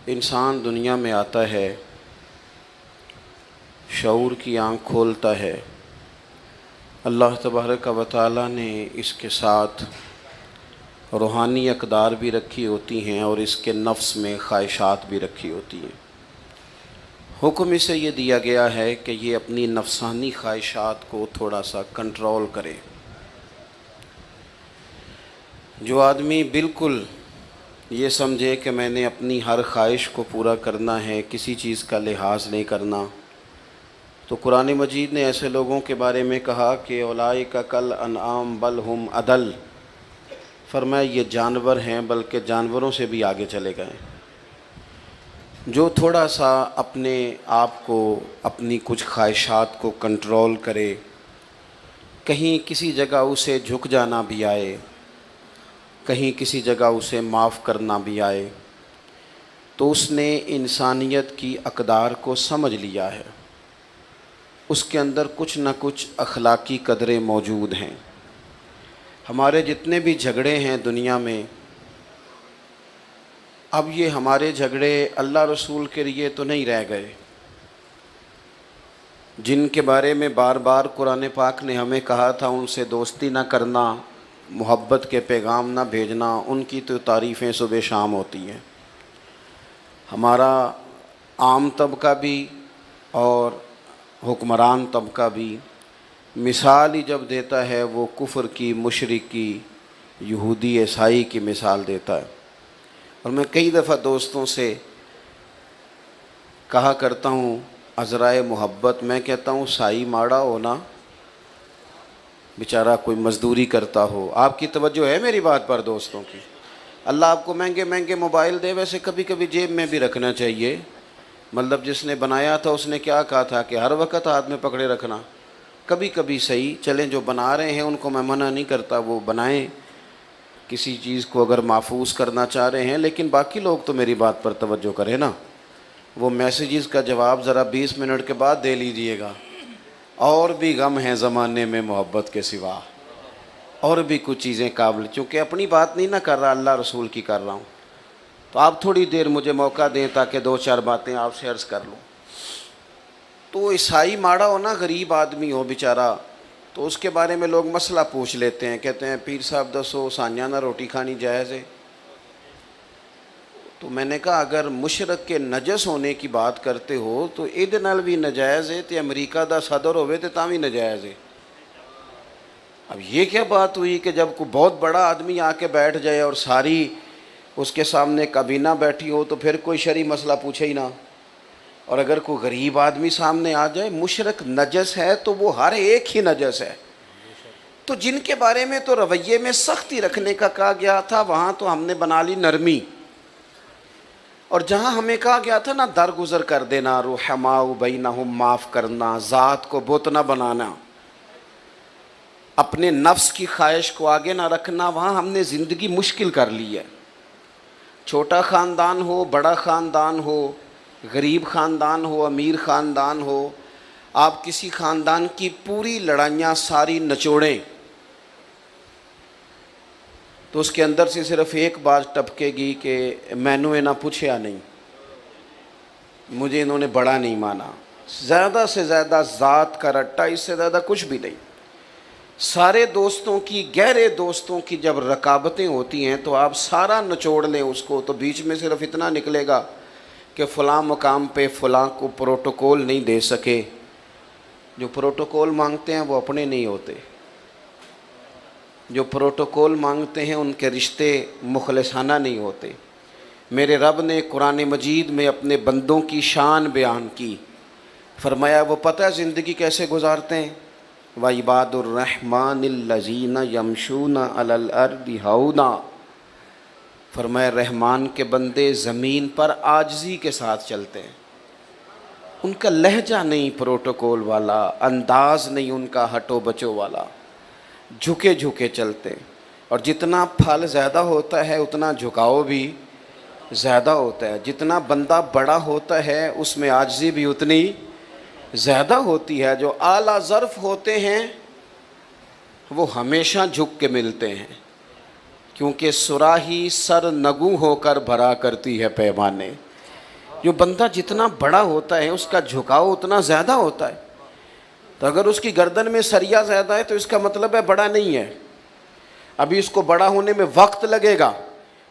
इंसान दुनिया में आता है, शऊर की आँख खोलता है। अल्लाह तबारक व तआला ने इसके साथ रूहानी अक़दार भी रखी होती हैं और इसके नफ्स में ख्वाहिशात भी रखी होती हैं। हुक्म इसे ये दिया गया है कि ये अपनी नफसानी ख्वाहिशात को थोड़ा सा कंट्रोल करे। जो आदमी बिल्कुल ये समझे कि मैंने अपनी हर ख्वाहिश को पूरा करना है, किसी चीज़ का लिहाज नहीं करना, तो कुरान मजीद ने ऐसे लोगों के बारे में कहा कि औलाइका कल अनआम बल हुम अदल। फरमाया ये जानवर हैं, बल्कि जानवरों से भी आगे चले गए। जो थोड़ा सा अपने आप को, अपनी कुछ ख्वाहिशात को कंट्रोल करे, कहीं किसी जगह उसे झुक जाना भी आए, कहीं किसी जगह उसे माफ़ करना भी आए, तो उसने इंसानियत की अक़दार को समझ लिया है। उसके अंदर कुछ न कुछ अखलाकी कदरें मौजूद हैं। हमारे जितने भी झगड़े हैं दुनिया में, अब ये हमारे झगड़े अल्लाह रसूल के लिए तो नहीं रह गए, जिनके बारे में बार बार कुरान पाक ने हमें कहा था उनसे दोस्ती ना करना, मोहब्बत के पैगाम ना भेजना, उनकी तो तारीफ़ें सुबह शाम होती हैं। हमारा आम तबका भी और हुक्मरान तबका भी मिसाल ही जब देता है वो कुफ्र की, मुशरिकी, यहूदी ईसाई की मिसाल देता है। और मैं कई दफ़ा दोस्तों से कहा करता हूँ अज़राए मोहब्बत, मैं कहता हूँ साई माड़ा हो ना, बेचारा कोई मज़दूरी करता हो। आपकी तवज्जो है मेरी बात पर दोस्तों की? अल्लाह आपको महंगे महंगे मोबाइल दे, वैसे कभी कभी जेब में भी रखना चाहिए। मतलब जिसने बनाया था उसने क्या कहा था कि हर वक्त हाथ में पकड़े रखना, कभी कभी सही चलें। जो बना रहे हैं उनको मैं मना नहीं करता, वो बनाएं, किसी चीज़ को अगर महफूज करना चाह रहे हैं, लेकिन बाकी लोग तो मेरी बात पर तवज्जो करें ना। वो मैसेजेस का जवाब ज़रा 20 मिनट के बाद दे लीजिएगा। और भी गम हैं ज़माने में मोहब्बत के सिवा, और भी कुछ चीज़ें काबिल, चूँकि अपनी बात नहीं ना कर रहा, अल्लाह रसूल की कर रहा हूँ, तो आप थोड़ी देर मुझे मौका दें ताकि 2-4 बातें आपसे अर्ज़ कर लूँ। तो ईसाई माड़ा हो ना, गरीब आदमी हो बेचारा, तो उसके बारे में लोग मसला पूछ लेते हैं, कहते हैं पीर साहब दसो सानिया ना रोटी खानी जायज़ है। तो मैंने कहा अगर मुशरक के नजस होने की बात करते हो तो इहदे नाल भी नजायज़ है, तो अमरीका दा सदर होवे तो तां भी नजायज़ है। अब ये क्या बात हुई कि जब कोई बहुत बड़ा आदमी आके बैठ जाए और सारी उसके सामने काबीना बैठी हो तो फिर कोई शरी मसला पूछे ही ना। और अगर कोई गरीब आदमी सामने आ जाए, मुशरक नजस है तो वो हर एक ही नजस है। तो जिनके बारे में तो रवैये में सख्ती रखने का कहा गया था, वहाँ तो हमने बना ली नरमी। और जहाँ हमें कहा गया था ना दरगुजर कर देना, रुहमाउ बैनहुम, माफ़ करना, ज़ात को बुत ना बनाना, अपने नफ्स की ख्वाहिश को आगे ना रखना, वहाँ हमने ज़िंदगी मुश्किल कर ली है। छोटा ख़ानदान हो, बड़ा ख़ानदान हो, गरीब ख़ानदान हो, अमीर ख़ानदान हो, आप किसी ख़ानदान की पूरी लड़ाइयाँ सारी नचोड़ें तो उसके अंदर से सिर्फ एक बात टपकेगी कि मैनू इन्हें पूछया नहीं, मुझे इन्होंने बड़ा नहीं माना। ज़्यादा से ज़्यादा ज़ात का रट्टा, इससे ज़्यादा कुछ भी नहीं। सारे दोस्तों की, गहरे दोस्तों की जब रकाबतें होती हैं तो आप सारा निचोड़ लें उसको, तो बीच में सिर्फ इतना निकलेगा कि फ़लाँ मकाम पे फ़लाँ को प्रोटोकॉल नहीं दे सके। जो प्रोटोकॉल मांगते हैं वो अपने नहीं होते, जो प्रोटोकॉल मांगते हैं उनके रिश्ते मुखलिसाना नहीं होते। मेरे रब ने कुरान मजीद में अपने बंदों की शान बयान की, फरमाया वो पता है ज़िंदगी कैसे गुजारते हैं, व इबादुर्रहमानिल्लज़ीना यमशूना अलल अर्दि हौना। फरमाया रहमान के बंदे ज़मीन पर आजिज़ी के साथ चलते हैं। उनका लहजा नहीं प्रोटोकॉल वाला, अंदाज नहीं उनका हटो बचो वाला, झुके झुके चलते हैं। और जितना फल ज़्यादा होता है उतना झुकाव भी ज़्यादा होता है। जितना बंदा बड़ा होता है उसमें आजिज़ी भी उतनी ज़्यादा होती है। जो आला ज़र्फ़ होते हैं वो हमेशा झुक के मिलते हैं, क्योंकि सुराही सर नगू होकर भरा करती है पैमाने। जो बंदा जितना बड़ा होता है उसका झुकाव उतना ज़्यादा होता है। तो अगर उसकी गर्दन में सरिया ज़्यादा है तो इसका मतलब है बड़ा नहीं है, अभी इसको बड़ा होने में वक्त लगेगा।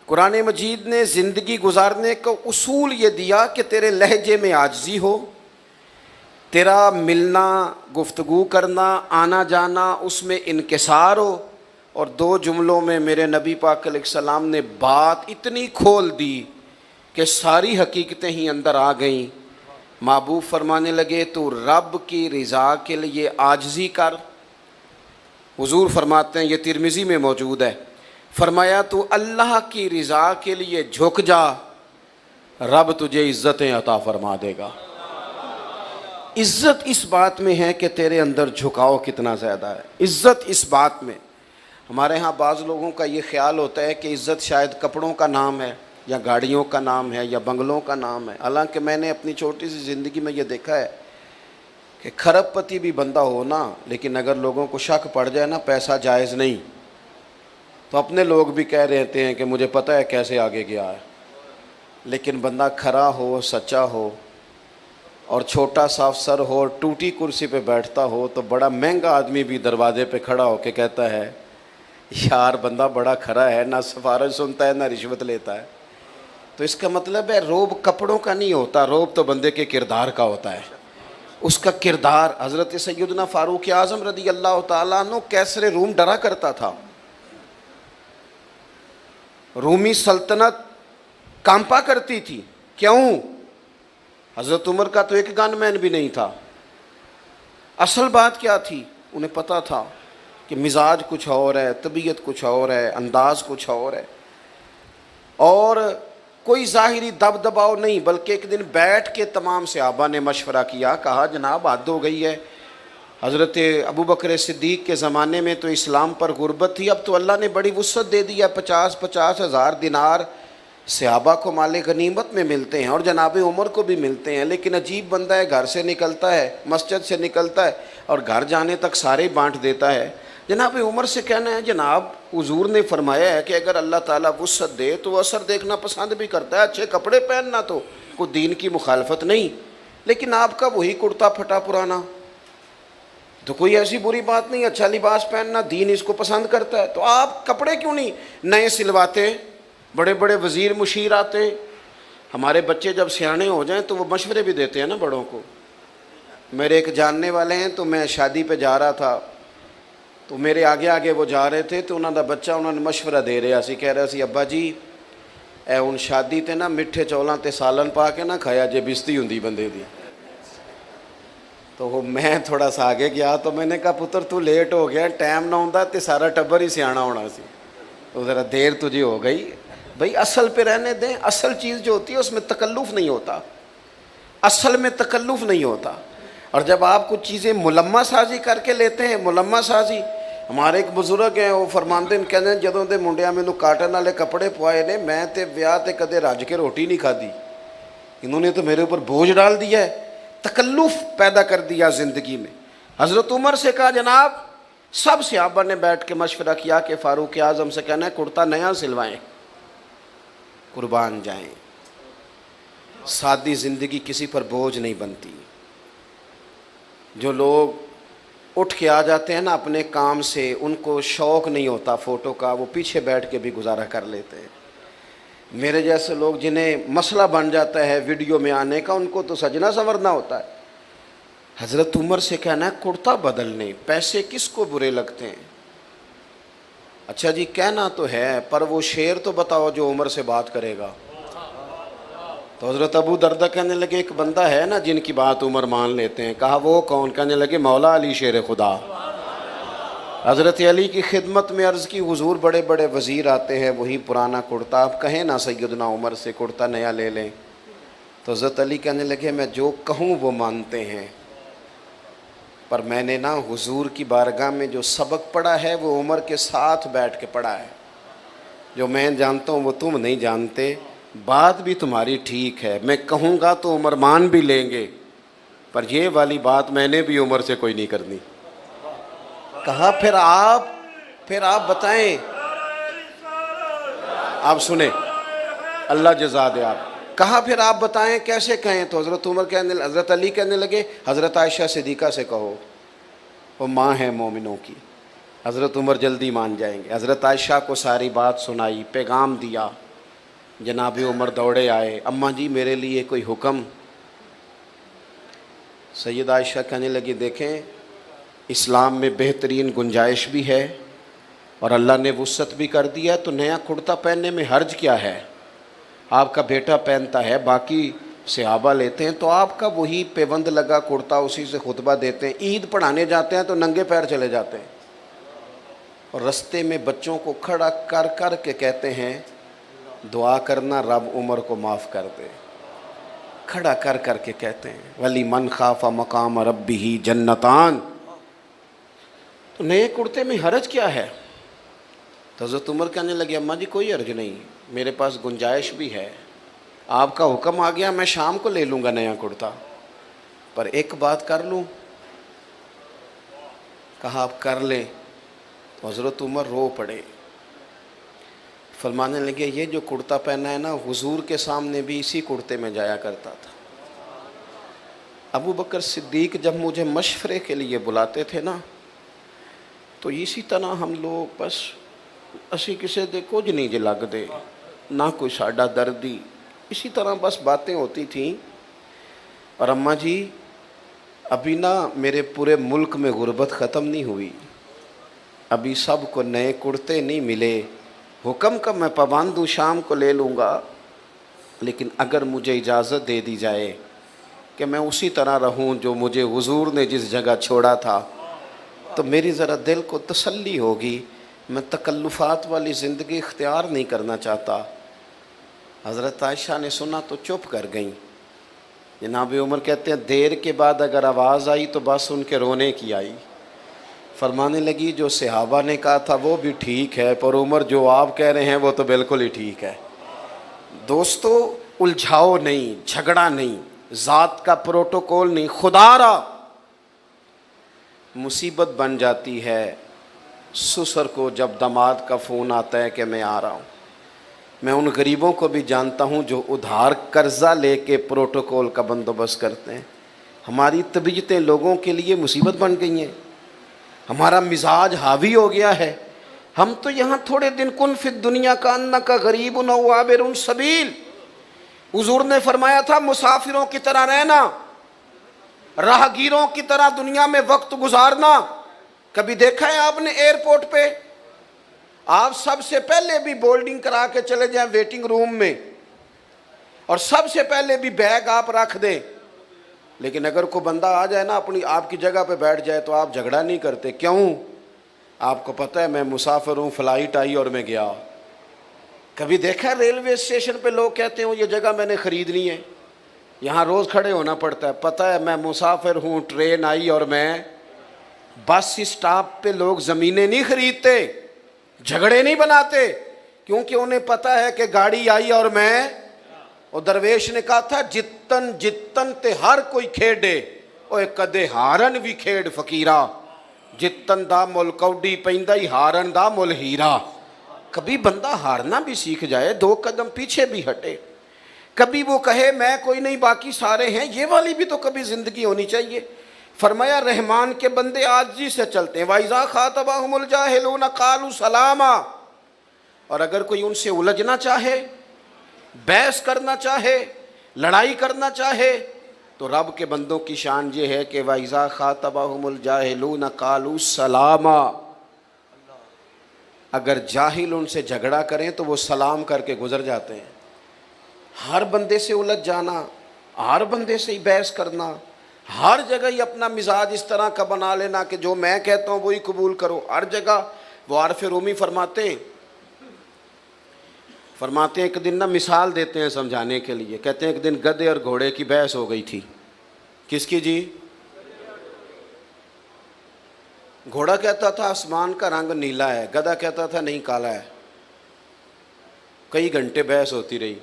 कुरान मजीद ने ज़िंदगी गुजारने का उसूल ये दिया कि तेरे लहजे में आजिज़ी हो, तेरा मिलना, गुफ्तगू करना, आना जाना, उसमें इनकिसार हो। और 2 जुमलों में मेरे नबी पाक अलैहिस्सलाम ने बात इतनी खोल दी कि सारी हकीकतें ही अंदर आ गईं। महबूब फरमाने लगे तू रब की रज़ा के लिए आजिज़ी कर। हुजूर फरमाते हैं, ये तिरमिज़ी में मौजूद है, फरमाया तू अल्लाह की रज़ा के लिए झुक जा, रब तुझे इज़्ज़तें अता फरमा देगा। इज़्ज़त इस बात में है कि तेरे अंदर झुकाव कितना ज़्यादा है। इज़्ज़त इस बात में, हमारे यहाँ बाज़ लोगों का ये ख्याल होता है कि इज़्ज़त शायद कपड़ों का नाम है या गाड़ियों का नाम है या बंगलों का नाम है। हालांकि मैंने अपनी छोटी सी ज़िंदगी में ये देखा है कि खरबपति भी बंदा हो ना, लेकिन अगर लोगों को शक पड़ जाए ना पैसा जायज़ नहीं, तो अपने लोग भी कह रहते हैं कि मुझे पता है कैसे आगे गया है। लेकिन बंदा खरा हो, सच्चा हो और छोटा सा अफसर हो, टूटी कुर्सी पे बैठता हो, तो बड़ा महंगा आदमी भी दरवाजे पे खड़ा होकर कहता है यार बंदा बड़ा खरा है, ना सिफारिश सुनता है ना रिश्वत लेता है। तो इसका मतलब है रोब कपड़ों का नहीं होता, रोब तो बंदे के किरदार का होता है। उसका किरदार, हज़रत सैयदना फ़ारूक आज़म रज़ी अल्लाह तआला अन्हु कैसरे रूम डरा करता था, रूमी सल्तनत कांपा करती थी। क्यों? हज़रत उमर का तो एक गनमैन भी नहीं था। असल बात क्या थी? उन्हें पता था कि मिजाज कुछ और है, तबीयत कुछ और है, अंदाज़ कुछ और है, और कोई ज़ाहिरी दब दबाव नहीं, बल्कि एक दिन बैठ के तमाम सहाबा ने मशवरा किया, कहा जनाब हद हो गई है। हज़रत अबू बकर सिद्दीक़ के ज़माने में तो इस्लाम पर गुर्बत थी, अब तो अल्लाह ने बड़ी वुसअत दे दी है, 50-50 हज़ार दिनार सहाबा को माले गनीमत में मिलते हैं और जनाब उमर को भी मिलते हैं। लेकिन अजीब बंदा है, घर से निकलता है, मस्जिद से निकलता है और घर जाने तक सारे बांट देता है। जनाब उमर से कहना है जनाब हुजूर ने फरमाया है कि अगर अल्लाह ताला वुसअत दे तो असर देखना पसंद भी करता है, अच्छे कपड़े पहनना तो कोई दीन की मुखालफत नहीं, लेकिन आपका वही कुर्ता फटा पुराना, तो कोई ऐसी बुरी बात नहीं, अच्छा लिबास पहनना दीन इसको पसंद करता है, तो आप कपड़े क्यों नहीं नए सिलवाते? बड़े बड़े वज़ीर मुशीर आते, हमारे बच्चे जब सियाने हो जाएं तो वो मशवरे भी देते हैं ना बड़ों को। मेरे एक जानने वाले हैं, तो मैं शादी पे जा रहा था, तो मेरे आगे आगे वो जा रहे थे, तो उन्होंने बच्चा उन्होंने मशवरा दे रहा सी, कह रहा सी अब्बा जी ए हुण शादी ते ना मिठे चौलों ते सालन पा के ना खाया जे बिस्ती हुंदी बंदे दी। तो वो मैं थोड़ा सा आगे गया, तो मैंने कहा पुत्र तू लेट हो गया, टाइम ना होंदा तो सारा टब्बर ही सियाना होना सी, तो ज़रा देर तुझे हो गई। भाई असल पे रहने दें, असल चीज़ जो होती है उसमें तकल्लुफ़ नहीं होता, असल में तकल्लुफ़ नहीं होता। और जब आप कुछ चीज़ें मुलम्मा साजी करके लेते हैं, मुलम्मा साजी, हमारे एक बुजुर्ग हैं वो फरमाते हैं, कहते हैं जदों दे मुंडिया मैनू काटन वाले कपड़े पवाए ने, मैं तो ब्याह ते कदे रज के रोटी नहीं खाधी, इन्होंने तो मेरे ऊपर बोझ डाल दिया है, तकल्लुफ़ पैदा कर दिया ज़िंदगी में। हज़रत उमर से कहा जनाब, सब सहाबा ने बैठ के मशवरा किया कि फ़ारूक आज़म से कहना है कुर्ता नया सिलवाएं, कुर्बान जाएं। सादी ज़िंदगी किसी पर बोझ नहीं बनती। जो लोग उठ के आ जाते हैं ना अपने काम से, उनको शौक़ नहीं होता फ़ोटो का, वो पीछे बैठ के भी गुजारा कर लेते हैं। मेरे जैसे लोग जिन्हें मसला बन जाता है वीडियो में आने का, उनको तो सजना संवरना होता है। हज़रत उमर से कहना है कुर्ता बदलने, पैसे किसको बुरे लगते हैं? अच्छा जी कहना तो है, पर वो शेर तो बताओ जो उमर से बात करेगा। तो हज़रत अबू दरदा कहने लगे एक बंदा है ना जिनकी बात उमर मान लेते हैं। कहा वो कौन? कहने लगे मौला अली शेर खुदा। हज़रत अली की खिदमत में अर्ज़ की हुजूर बड़े बड़े वज़ीर आते हैं, वही पुराना कुर्ता, आप कहें ना सैयदना उमर से कुर्ता नया ले लें। तो हज़रत अली कहने लगे मैं जो कहूँ वो मानते हैं, पर मैंने ना हुजूर की बारगाह में जो सबक पढ़ा है वो उमर के साथ बैठ के पढ़ा है। जो मैं जानता हूँ वो तुम नहीं जानते। बात भी तुम्हारी ठीक है, मैं कहूँगा तो उमर मान भी लेंगे, पर ये वाली बात मैंने भी उमर से कोई नहीं करनी। कहा फिर आप बताएं। आप सुने, अल्लाह जज़ा दे। आप कहा फिर आप बताएं कैसे कहें? तो हज़रत अली कहने लगे हज़रत आयशा सिद्दीक़ा से कहो, वो माँ है मोमिनों की। हज़रत उमर जल्दी मान जाएंगे। हज़रत आयशा को सारी बात सुनाई, पैगाम दिया। जनाब उमर दौड़े आए, अम्मा जी मेरे लिए कोई हुक्म? सैयद आयशा कहने लगी देखें, इस्लाम में बेहतरीन गुंजाइश भी है और अल्लाह ने वुसअत भी कर दिया, तो नया कुर्ता पहनने में हर्ज क्या है? आपका बेटा पहनता है, बाकी सहाबा लेते हैं, तो आपका वही पेबंद लगा कुर्ता, उसी से खुतबा देते हैं। ईद पढ़ाने जाते हैं तो नंगे पैर चले जाते हैं और रास्ते में बच्चों को खड़ा कर कर के कहते हैं दुआ करना रब उमर को माफ़ कर दे। खड़ा कर कर के कहते हैं वली मन खाफा मकाम रब्बिही जन्नतान। तो नए कुर्ते में हरज क्या है? तो हज़रत उमर कहने लगे अम्मा जी कोई हर्ज नहीं, मेरे पास गुंजाइश भी है, आपका हुक्म आ गया, मैं शाम को ले लूँगा नया कुर्ता, पर एक बात कर लूँ? कहा आप कर लें। तो हज़रत उमर रो पड़े, फरमाने लगे ये जो कुर्ता पहना है ना, हुजूर के सामने भी इसी कुर्ते में जाया करता था। अबू बकर सिद्दीक जब मुझे मशवरे के लिए बुलाते थे ना, तो इसी तरह हम लोग बस असी किसी दे कुछ नहीं जे लगदे, ना कोई साडा दर्दी, इसी तरह बस बातें होती थी। और अम्मा जी अभी ना मेरे पूरे मुल्क में गुर्बत ख़त्म नहीं हुई, अभी सब को नए कुर्ते नहीं मिले, हुक्म का मैं पाबंद हूँ, शाम को ले लूँगा, लेकिन अगर मुझे इजाज़त दे दी जाए कि मैं उसी तरह रहूँ जो मुझे हुजूर ने जिस जगह छोड़ा था, तो मेरी ज़रा दिल को तसल्ली होगी। मैं तकल्लुफ़ात वाली ज़िंदगी इख्तियार नहीं करना चाहता। हज़रत आयशा ने सुना तो चुप कर गईं। जनाब उमर कहते हैं देर के बाद अगर आवाज़ आई तो बस उनके रोने की आई। फरमाने लगी जो सहाबा ने कहा था वो भी ठीक है, पर उमर जो आप कह रहे हैं वो तो बिल्कुल ही ठीक है। दोस्तों उलझाओ नहीं, झगड़ा नहीं, ज़ात का प्रोटोकॉल नहीं, खुदारा मुसीबत बन जाती है ससुर को जब दामाद का फ़ोन आता है कि मैं आ रहा हूँ। मैं उन गरीबों को भी जानता हूँ जो उधार कर्जा लेके प्रोटोकॉल का बंदोबस्त करते हैं। हमारी तबीयतें लोगों के लिए मुसीबत बन गई हैं, हमारा मिजाज हावी हो गया है। हम तो यहाँ थोड़े दिन कुन फिर दुनिया का अन्ना का गरीब न वाबिरुन सबील, हुजूर ने फरमाया था मुसाफिरों की तरह रहना, राहगीरों की तरह दुनिया में वक्त गुजारना। कभी देखा है आपने एयरपोर्ट पे आप सबसे पहले भी बोर्डिंग करा के चले जाएं वेटिंग रूम में, और सबसे पहले भी बैग आप रख दें, लेकिन अगर कोई बंदा आ जाए ना अपनी आपकी जगह पे बैठ जाए तो आप झगड़ा नहीं करते? क्यों? आपको पता है मैं मुसाफिर हूँ, फ़्लाइट आई और मैं गया। कभी देखा है रेलवे स्टेशन पे लोग कहते हैं ये जगह मैंने ख़रीदनी है, यहाँ रोज़ खड़े होना पड़ता है? पता है मैं मुसाफिर हूँ, ट्रेन आई और मैं। बस स्टॉप पे लोग ज़मीनें नहीं खरीदते, झगड़े नहीं बनाते, क्योंकि उन्हें पता है कि गाड़ी आई और मैं। और दरवेश ने कहा था जितन जितन ते हर कोई खेडे, ओए कदे हारन भी खेड फकीरा, जितन दा मुल कौडी पैंदा ही हारन दा मुल हीरा। कभी बंदा हारना भी सीख जाए, 2 कदम पीछे भी हटे, कभी वो कहे मैं कोई नहीं बाकी सारे हैं, ये वाली भी तो कभी ज़िंदगी होनी चाहिए। फरमाया रहमान के बंदे आजी से चलते हैं, वाइजा खातबाहुमुल जाहिलून कालू सलामा। और अगर कोई उनसे उलझना चाहे, बहस करना चाहे, लड़ाई करना चाहे, तो रब के बंदों की शान ये है कि वाइजा खातबाहुमुल जाहिलून कालू सलामा। अगर जाहिल उनसे झगड़ा करें तो वो सलाम करके गुजर जाते हैं। हर बंदे से उलझ जाना, हर बंदे से ही बहस करना, हर जगह ही अपना मिजाज इस तरह का बना लेना कि जो मैं कहता हूँ वही कबूल करो हर जगह। वो आरफ रूमी फरमाते हैं एक दिन ना मिसाल देते हैं समझाने के लिए, कहते हैं एक दिन गधे और घोड़े की बहस हो गई थी। किसकी जी? घोड़ा कहता था आसमान का रंग नीला है, गधा कहता था नहीं काला है। कई घंटे बहस होती रही,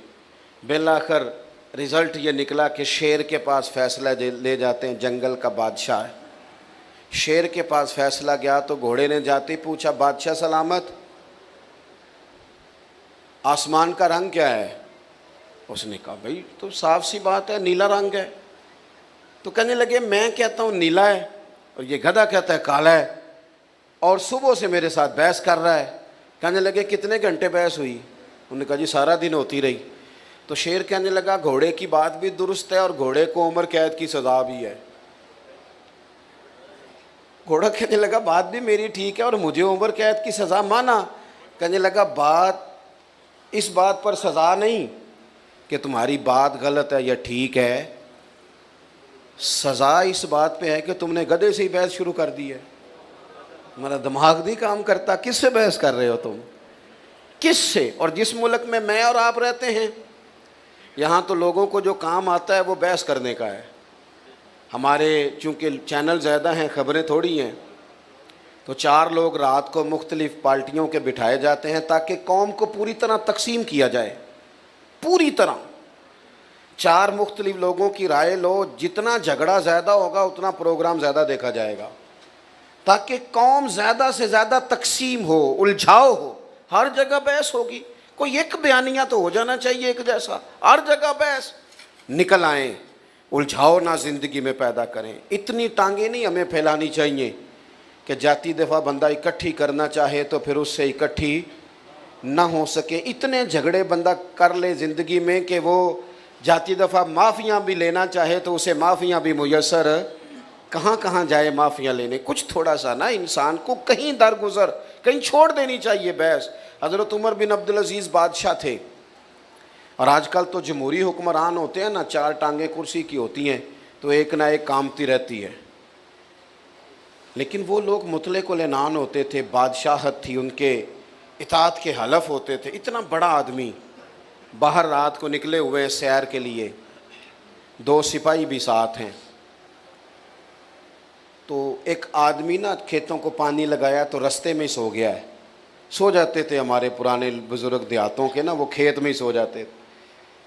बिल आखिर रिज़ल्ट ये निकला कि शेर के पास फैसला ले जाते हैं, जंगल का बादशाह है। शेर के पास फैसला गया तो घोड़े ने जाते ही पूछा बादशाह सलामत, आसमान का रंग क्या है? उसने कहा भाई तो साफ सी बात है नीला रंग है। तो कहने लगे मैं कहता हूँ नीला है और ये गधा कहता है काला है, और सुबह से मेरे साथ बहस कर रहा है। कहने लगे कितने घंटे बहस हुई? उन्होंने कहा जी सारा दिन होती रही। तो शेर कहने लगा घोड़े की बात भी दुरुस्त है और घोड़े को उम्र कैद की सज़ा भी है। घोड़ा कहने लगा बात भी मेरी ठीक है और मुझे उम्र कैद की सज़ा माना। कहने लगा बात इस बात पर सज़ा नहीं कि तुम्हारी बात गलत है या ठीक है, सज़ा इस बात पे है कि तुमने गधे से ही बहस शुरू कर दी है। मेरा दिमाग नहीं काम करता, किससे बहस कर रहे हो तुम, किससे? और जिस मुल्क में मैं और आप रहते हैं यहाँ तो लोगों को जो काम आता है वो बहस करने का है। हमारे चूँकि चैनल ज़्यादा हैं, खबरें थोड़ी हैं, तो 4 लोग रात को मुख्तलिफ़ पार्टियों के बिठाए जाते हैं ताकि कौम को पूरी तरह तकसीम किया जाए। पूरी तरह 4 मुख्तलिफ लोगों की राय लो, जितना झगड़ा ज़्यादा होगा उतना प्रोग्राम ज़्यादा देखा जाएगा, ताकि कौम ज़्यादा से ज़्यादा तकसीम हो, उलझाव हो। हर जगह बहस होगी, कोई एक बयानिया तो हो जाना चाहिए एक जैसा, हर जगह बहस। निकल आएँ, उलझाव ना ज़िंदगी में पैदा करें। इतनी टांगें नहीं हमें फैलानी चाहिए कि जाती दफ़ा बंदा इकट्ठी करना चाहे तो फिर उससे इकट्ठी ना हो सके। इतने झगड़े बंदा कर ले ज़िंदगी में कि वो जाती दफ़ा माफ़ियाँ भी लेना चाहे तो उसे माफ़ियाँ भी मुयस्सर कहाँ कहाँ जाए माफ़ियाँ लेने। कुछ थोड़ा सा ना इंसान को कहीं दरगुजर कहीं छोड़ देनी चाहिए बहस। हज़रत उमर बिन अब्दुल अज़ीज़ बादशाह थे, और आजकल तो जमहूरी हुक्मरान होते हैं ना, 4 टांगें कुर्सी की होती हैं तो एक ना एक कामती रहती है। लेकिन वो लोग मुतलक़ उल ऐनान होते थे, बादशाहत थी उनके, इताअत के हलफ होते थे। इतना बड़ा आदमी बाहर रात को निकले हुए हैं सैर के लिए, 2 सिपाही भी साथ हैं। तो एक आदमी ना खेतों को पानी लगाया तो रास्ते में ही सो गया है। सो जाते थे हमारे पुराने बुज़ुर्ग देहातों के ना, वो खेत में ही सो जाते थे।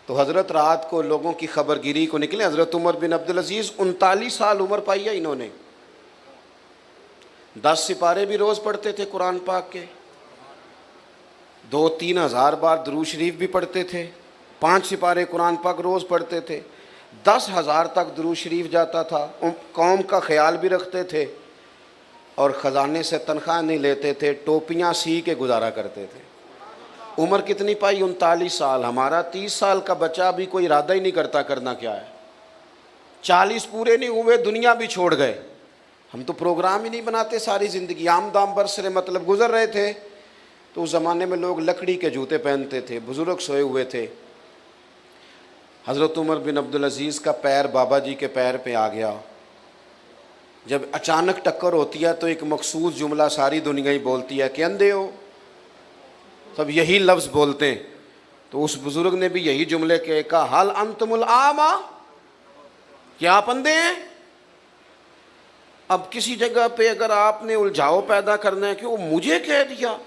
तो हज़रत रात को लोगों की खबरगिरी को निकले। हज़रत उमर बिन अब्दुल अज़ीज़ 39 साल उम्र पाई है इन्होंने। 10 सिपारे भी रोज़ पढ़ते थे कुरान पाक के, 2-3 हज़ार बार दुरूद शरीफ भी पढ़ते थे, 5 सिपारे कुरान पाक रोज़ पढ़ते थे, 10,000 तक दुरूद शरीफ जाता था। कौम का ख्याल भी रखते थे और ख़जाने से तनख्वाह नहीं लेते थे, टोपियाँ सी के गुजारा करते थे। उम्र कितनी पाई? 39 साल। हमारा 30 साल का बच्चा भी कोई इरादा ही नहीं करता करना क्या है। 40 पूरे नहीं हुए दुनिया भी छोड़ गए। हम तो प्रोग्राम ही नहीं बनाते, सारी ज़िंदगी आमदाम बरसरे मतलब गुजर रहे थे। तो उस ज़माने में लोग लकड़ी के जूते पहनते थे, बुज़ुर्ग सोए हुए थे। हज़रत उमर बिन अब्दुल अज़ीज़ का पैर बाबा जी के पैर पे आ गया। जब अचानक टक्कर होती है तो एक मखसूस जुमला सारी दुनिया ही बोलती है कि अंधे हो, सब यही लफ्ज़ बोलते हैं। तो उस बुज़ुर्ग ने भी यही जुमले के कहा, हल अंतुमुल आमा, क्या आप अंधे हैं? अब किसी जगह पे अगर आपने उलझाव पैदा करना है कि वो मुझे कह दिया,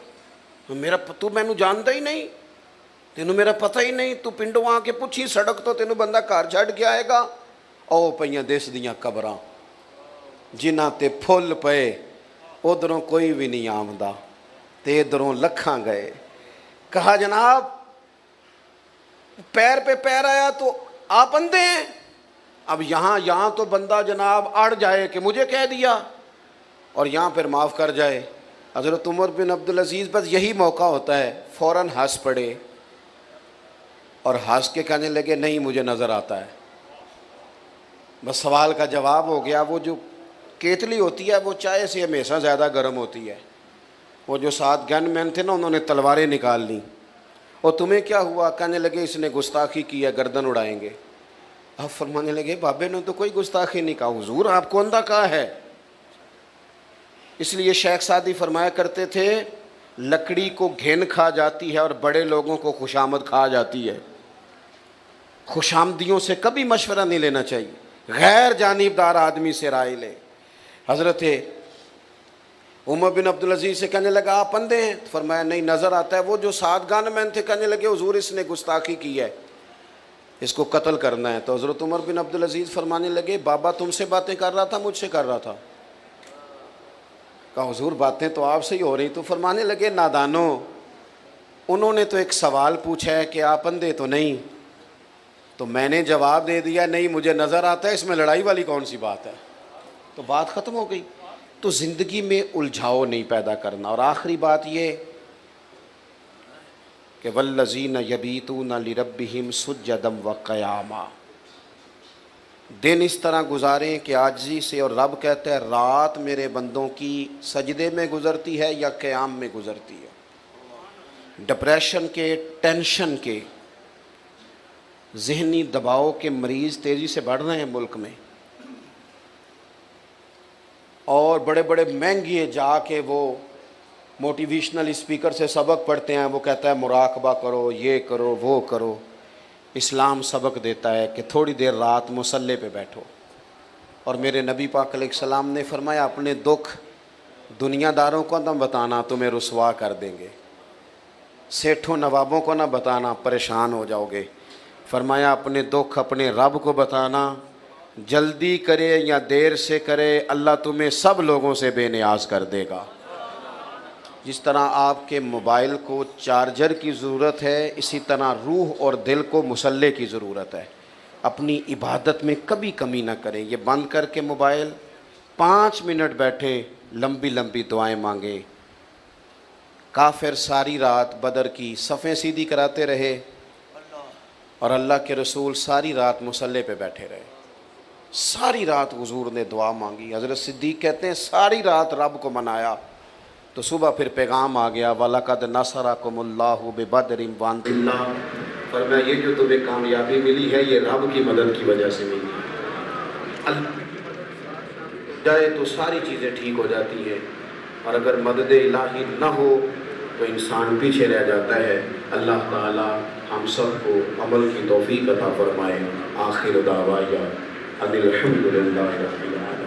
मेरा तू मैनू जानता ही नहीं, तेनू मेरा पता ही नहीं, तू पिंडों आके पुछी सड़क तो तेनू बंदा घर छड़ के आएगा। ओ पईयां देश दियां कबरां जिन्हां ते फुल पे, उधरों कोई भी नहीं आमदा ते इधरों लखां गए। कहा जनाब पैर पे पैर आया तो आप अंधे हैं। अब यहाँ तो बंदा जनाब अड़ जाए कि मुझे कह दिया, और यहाँ फिर माफ़ कर जाए। हज़रत उमर बिन अब्दुल अज़ीज़ बस यही मौका होता है, फ़ौरन हंस पड़े और हंस के कहने लगे नहीं मुझे नज़र आता है। बस सवाल का जवाब हो गया। वो जो केतली होती है वो चाय से हमेशा ज़्यादा गर्म होती है। वो जो 7 गनमैन थे ना, उन्होंने तलवारें निकाल ली। और तुम्हें क्या हुआ? कहने लगे इसने गुस्ताखी की है, गर्दन उड़ाएंगे। अब फरमाने लगे बाबे ने तो कोई गुस्ताखी नहीं कहा, हुजूर आपको अंधा कहा है। इसलिए शेख सादी फरमाया करते थे, लकड़ी को घिन खा जाती है और बड़े लोगों को खुशामद खा जाती है। खुशामदियों से कभी मशवरा नहीं लेना चाहिए, गैर जानिबदार आदमी से राय ले। हज़रत उमर बिन अब्दुल अज़ीज़ से कहने लगा आप अंधे हैं? तो फरमाया नहीं नज़र आता है। वो जो 7 गनमैन थे कहने लगे हुजूर इसने गुस्ताखी की है, इसको कत्ल करना है। तो हज़रत उमर बिन अब्दुल अज़ीज़ फरमाने लगे बाबा तुमसे बातें कर रहा था मुझसे कर रहा था? कहा हुजूर बातें तो आपसे ही हो रही। तो फरमाने लगे नादानो, उन्होंने तो एक सवाल पूछा है कि आप अंधे तो नहीं, तो मैंने जवाब दे दिया नहीं मुझे नज़र आता है, इसमें लड़ाई वाली कौन सी बात है, तो बात ख़त्म हो गई। तो ज़िंदगी में उलझाव नहीं पैदा करना। और आखिरी बात ये कि वल्लज़ीन यबीतून लिरब्बिहिम सुज्जदम व क़यामा, दिन इस तरह गुजारें कि आजिज़ी से, और रब कहता है रात मेरे बंदों की सजदे में गुज़रती है या क़याम में गुज़रती है। डिप्रेशन के, टेंशन के, ज़हनी दबाव के मरीज़ तेज़ी से बढ़ रहे हैं मुल्क में, और बड़े बड़े महंगे जाके वो मोटिवेशनल स्पीकर से सबक पढ़ते हैं। वो कहता है मुराकबा करो, ये करो, वो करो। इस्लाम सबक देता है कि थोड़ी देर रात मुसल्ले पे बैठो। और मेरे नबी पाक अलैहिस्सलाम ने फरमाया अपने दुख दुनियादारों को ना बताना, तुम्हें रुसवा कर देंगे। सेठों नवाबों को ना बताना, परेशान हो जाओगे। फरमाया अपने दुख अपने रब को बताना, जल्दी करे या देर से करे अल्लाह तुम्हें सब लोगों से बेनियाज कर देगा। जिस तरह आपके मोबाइल को चार्जर की ज़रूरत है, इसी तरह रूह और दिल को मुसल्ले की ज़रूरत है। अपनी इबादत में कभी कमी ना करें। ये बंद करके मोबाइल 5 मिनट बैठे, लंबी लंबी दुआएं मांगे। काफिर सारी रात बदर की सफ़ें सीधी कराते रहे और अल्लाह के रसूल सारी रात मुसल्ले पे बैठे रहे। सारी रात हुजूर ने दुआ मांगी। हज़रत सिद्दीक़ कहते हैं सारी रात रब को मनाया। तो सुबह फिर पैगाम आ गया, वलक़द नसरकुमुल्लाहु बिबदरिन वअंतुम, फरमाया ये जो तुम्हें कामयाबी मिली है ये रब की मदद की वजह से मिली है। जाए तो सारी चीज़ें ठीक हो जाती हैं, और अगर मदद इलाही न हो तो इंसान पीछे रह जाता है। अल्लाह ताला हम सबको अमल की तौफीक अता फरमाए। आखिर दावाया अनिल हम्दुलिल्लाहि रब्बिल आलमीन।